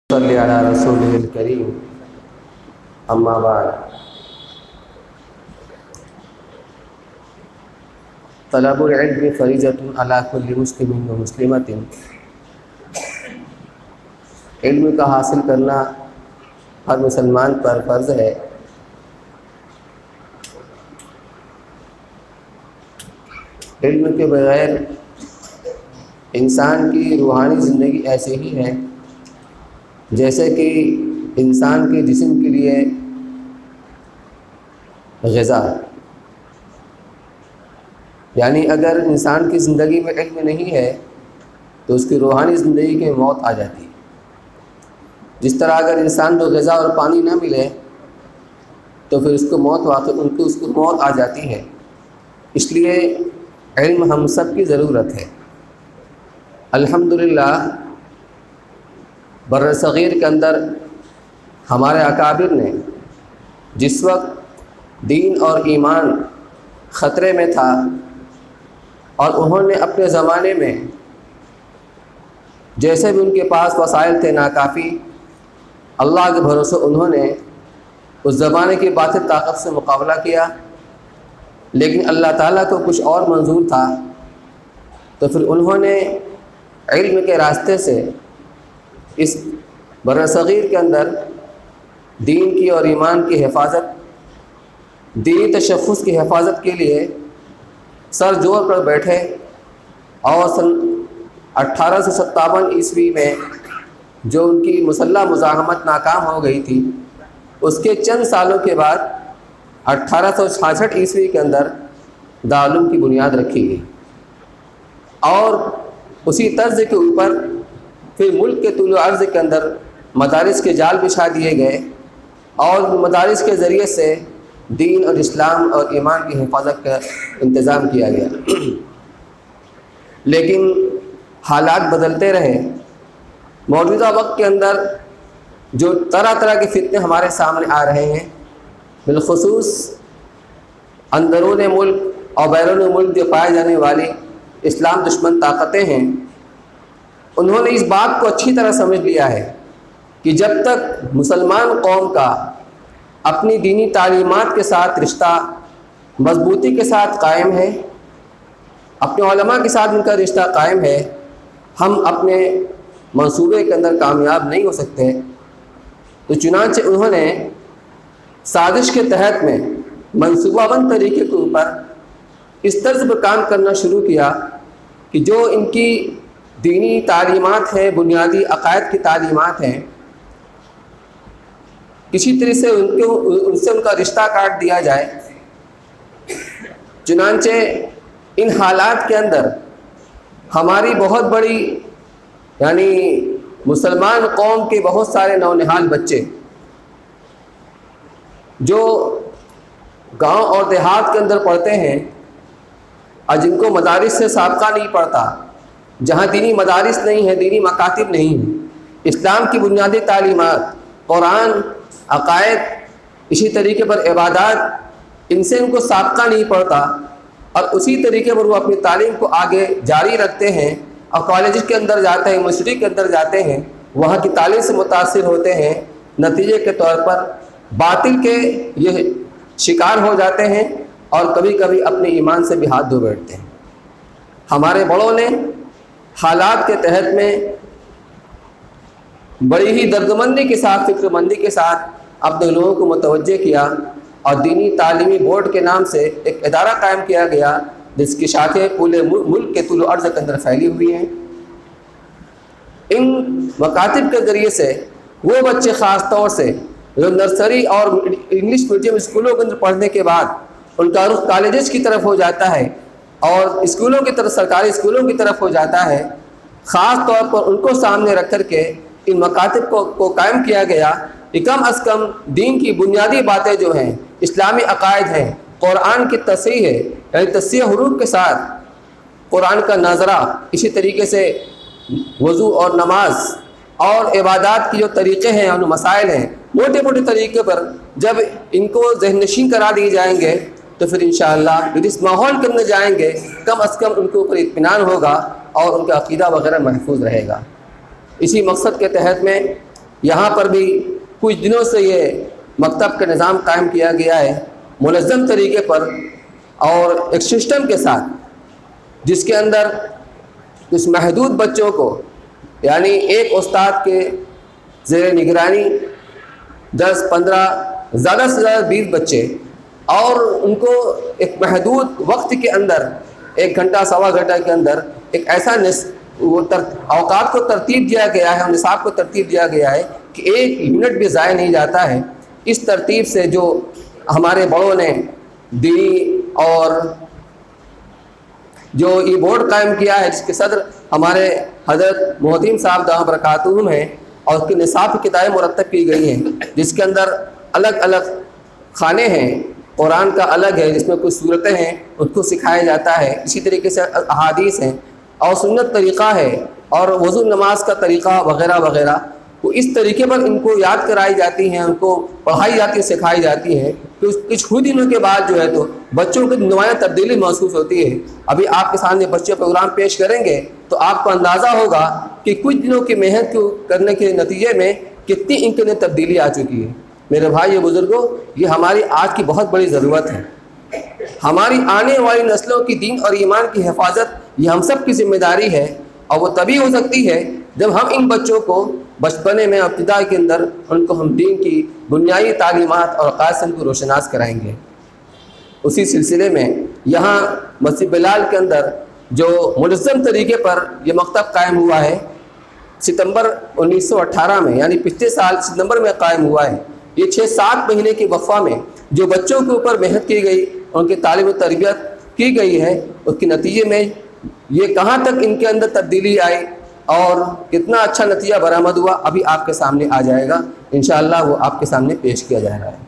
सल्ली अला रसूलिल करीम अम्मा बाद। तलबुल इल्मी फरीज़तुन अला कुल्लि मुस्लिमिन व मुस्लिमतिन। इल्म का हासिल करना हर मुसलमान पर फ़र्ज़ है। इल्म के बग़ैर इंसान की रूहानी ज़िंदगी ऐसे ही है जैसे कि इंसान के जिस्म के लिए ग़िज़ा, यानी अगर इंसान की ज़िंदगी में इल्म नहीं है तो उसकी रूहानी ज़िंदगी की मौत आ जाती है। जिस तरह अगर इंसान को ग़िज़ा और पानी ना मिले तो फिर उसको उसको मौत आ जाती है। इसलिए इल्म हम सब की ज़रूरत है। अल्हम्दुलिल्लाह बर्र-ए-सग़ीर के अंदर हमारे अकाबिर ने जिस वक्त दीन और ईमान ख़तरे में था और उन्होंने अपने ज़माने में जैसे भी उनके पास वसाइल थे नाकाफ़ी, अल्लाह के भरोसे उन्होंने उस ज़माने की बातिल ताकत से मुकाबला किया। लेकिन अल्लाह ताला को कुछ और मंजूर था, तो फिर उन्होंने इल्म के रास्ते से इस बर्र-ए-सग़ीर के अंदर दीन की और ईमान की हिफाजत, दीनी तशख़्ख़ुस की हिफाजत के लिए सर जोर पर बैठे और सन 1857 ईस्वी में जो उनकी मुसल्लह मुज़ाहमत नाकाम हो गई थी, उसके चंद सालों के बाद 1866 ईस्वी के अंदर दारुल की बुनियाद रखी गई और उसी तर्ज़ के ऊपर फिर मुल्क के तुल अर्ज़ के अंदर मदारिस के जाल बिछा दिए गए और मदारिस के ज़रिए से दीन और इस्लाम और ईमान की हिफाजत का इंतज़ाम किया गया। लेकिन हालात बदलते रहे। मौजूदा वक्त के अंदर जो तरह तरह के फितने हमारे सामने आ रहे हैं, बिलखुसूस अंदरून मुल्क और बैरून मुल्क जो पाए जाने वाली इस्लाम दुश्मन ताकतें हैं, उन्होंने इस बात को अच्छी तरह समझ लिया है कि जब तक मुसलमान कौम का अपनी दीनी तालीमात के साथ रिश्ता मजबूती के साथ कायम है, अपने उलमा के साथ उनका रिश्ता कायम है, हम अपने मंसूबे के अंदर कामयाब नहीं हो सकते। तो चुनांचे उन्होंने साजिश के तहत में मंसूबाबंद तरीके के ऊपर इस तर्ज पर काम करना शुरू किया कि जो इनकी दीनी तालीमात हैं, बुनियादी अक़ायद की तालीमात हैं, किसी तरह से उनसे उनका रिश्ता काट दिया जाए। चुनांचे इन हालात के अंदर हमारी बहुत बड़ी यानी मुसलमान कौम के बहुत सारे नौनिहाल बच्चे जो गांव और देहात के अंदर पढ़ते हैं और जिनको मदारिस से साबका नहीं पड़ता, जहाँ दीनी मदारिस नहीं है, दीनी मकातिब नहीं है, इस्लाम की बुनियादी तालीमात, कुरान, अक़ायद, इसी तरीके पर इबादत, इनसे उनको साबका नहीं पड़ता और उसी तरीके पर वो अपनी तालीम को आगे जारी रखते हैं और कॉलेज के अंदर जाते हैं, यूनिवर्सिटी के अंदर जाते हैं, वहाँ की तालीम से मुतासिर होते हैं। नतीजे के तौर पर बातिल के ये शिकार हो जाते हैं और कभी कभी अपने ईमान से भी हाथ धो बैठते हैं। हमारे बड़ों ने हालात के तहत में बड़ी ही दर्दमंदी के साथ, फिक्रमंदी के साथ अपने लोगों को मुतवज्जे किया और दीनी तालीमी बोर्ड के नाम से एक इदारा कायम किया गया जिसकी शाखें पूरे मुल्क के तुल अर्ज़ के अंदर फैली हुई हैं। इन मकातिब के ज़रिए से वो बच्चे ख़ास तौर से जो नर्सरी और इंग्लिश मीडियम स्कूलों के अंदर पढ़ने के बाद उनका रुख कॉलेजेस की तरफ हो जाता है और स्कूलों की तरफ, सरकारी स्कूलों की तरफ हो जाता है। ख़ास तौर पर उनको सामने रख कर के इन मकातिब को कायम किया गया कि कम अज़ कम दीन की बुनियादी बातें जो हैं, इस्लामी अक़ायद हैं, कुरान की तस्हीह है, यानी तस्हीह हुरूफ के साथ कुरान का नाज़रा, इसी तरीके से वज़ू और नमाज और इबादत की जो तरीक़े हैं और मसाइल हैं, मोटे मोटे तरीके पर जब इनको ज़हननशीन करा दिए जाएंगे तो फिर इंशाअल्लाह जब इस माहौल के अंदर जाएंगे कम अज़ कम उनके ऊपर इत्मीनान होगा और उनका अक़ीदा वगैरह महफूज रहेगा। इसी मकसद के तहत में यहाँ पर भी कुछ दिनों से ये मकतब का निज़ाम कायम किया गया है मुनज़्ज़म तरीके पर और एक सिस्टम के साथ, जिसके अंदर कुछ महदूद बच्चों को, यानी एक उस्ताद के ज़ेर निगरानी 10-15 ज़्यादा से ज़्यादा 20 बच्चे, और उनको एक महदूद वक्त के अंदर 1 घंटा सवा घंटा के अंदर एक ऐसा औकात को तरतीब दिया गया है और निसाब को तरतीब दिया गया है कि 1 मिनट भी ज़ाया नहीं जाता है। इस तरतीब से जो हमारे बड़ों ने दी और जो ये बोर्ड कायम किया है, जिसके सदर हमारे हज़रत मोहतिम साहब दाम बरकातुहुम हैं, और उसके निसाब की किताबें मुरतब की गई हैं, जिसके अंदर अलग अलग खाने हैं। कुरान का अलग है जिसमें कुछ सूरतें हैं उसको सिखाया जाता है, इसी तरीके से अहादीस हैं और सुन्नत तरीक़ा है और वज़ू नमाज का तरीक़ा वग़ैरह वग़ैरह। तो इस तरीके पर इनको याद कराई जाती हैं, उनको पढ़ाई जाती है, सिखाई जाती हैं। तो कुछ ही दिनों के बाद जो है तो बच्चों की नुमाया तब्दीली महसूस होती है। अभी आपके सामने बच्चे प्रोग्राम पेश करेंगे तो आपको अंदाज़ा होगा कि कुछ दिनों की मेहनत को करने के नतीजे में कितनी इनके अंदर तब्दीली आ चुकी है। मेरे भाई ये बुज़ुर्गों, ये हमारी आज की बहुत बड़ी ज़रूरत है। हमारी आने वाली नस्लों की दीन और ईमान की हिफाजत ये हम सब की जिम्मेदारी है, और वो तभी हो सकती है जब हम इन बच्चों को बचपने में इब्तिदा के अंदर उनको हम दीन की बुनियादी तालीमात और अक़ायद से उनको रोशनास कराएंगे। उसी सिलसिले में यहाँ मस्जिद बिलाल के अंदर जो मुनज़्ज़म तरीके पर यह मकतब कायम हुआ है, सितंबर 1918 में, यानी पिछले साल सितंबर में कायम हुआ है। ये 6-7 महीने के वक्फा में जो बच्चों के ऊपर मेहनत की गई, उनकी तालीम और तरबियत की गई है, उसके नतीजे में ये कहाँ तक इनके अंदर तब्दीली आई और कितना अच्छा नतीजा बरामद हुआ, अभी आपके सामने आ जाएगा। इंशाअल्लाह वो आपके सामने पेश किया जा रहा है।